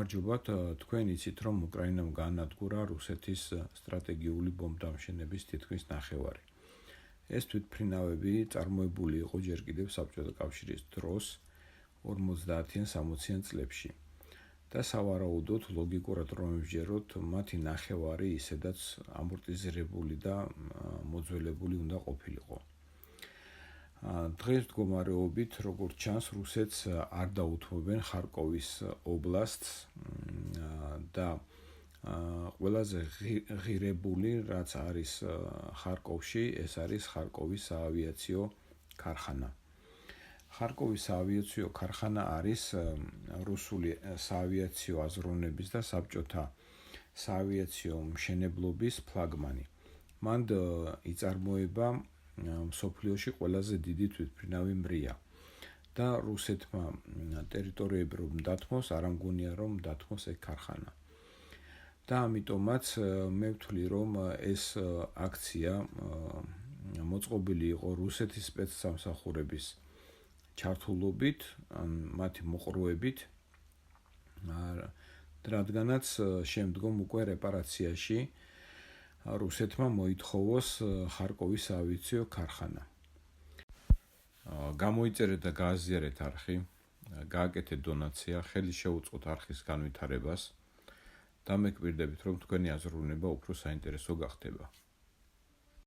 გამარჯობათ, თქვენ იცით, რომ უკრაინამ გაანადგურა რუსეთის სტრატეგიული ბომბდამშენების თითქმის ნახევარი. ეს თვითმფრინავები წარმოებული იყო ჯერ კიდევ საბჭოთა კავშირის დროს 50-60-60-იან წლებში. და სავარაუდოდ ლოგიკურად რომ ვჯეროთ, მათი ნახევარი ისედაც ამორტიზირებული და მოძველებული უნდა ყოფილიყო. დღეს მდგომარეობით, როგორც ჩანს, რუსეთს არ დაუთმობენ ხარკოვის ობლასტს და ყველაზე ღირებული, რაც არის ხარკოვში, ეს არის ხარკოვის საავიაციო ქარხანა. ხარკოვის საავიაციო ქარხანა არის რუსული საავიაციო აზროვნების და საბჭოთა საავიაციო მშენებლობის ფლაგმანი. მან იწარმოება მსოფლიოში ყველაზე დიდი თვითმფრინავი მრია და რუსეთმა ტერიტორიები რომ დათმოს, არ ამგონია რომ დათმოს ეს ქარხანა. და ამიტომაც მე ვთვლი რომ ეს აქცია მოწყობილი იყო რუსეთის სპეცსამსახურების ჩართულობით, მათი მოყრუებით, რადგანაც შემდგომ უკვე რეპარაციაში რუსეთმა მოითხოვოს ხარკოვის საავიაციო ქარხანა. გამოიწერეთ და გააზიარეთ არხი, გააკეთეთ დონაცია, ხელი შეუწყოთ არხის განვითარებას და მეკბირდებით, რომ თქვენი აზროვნება უფრო საინტერესო გახდება.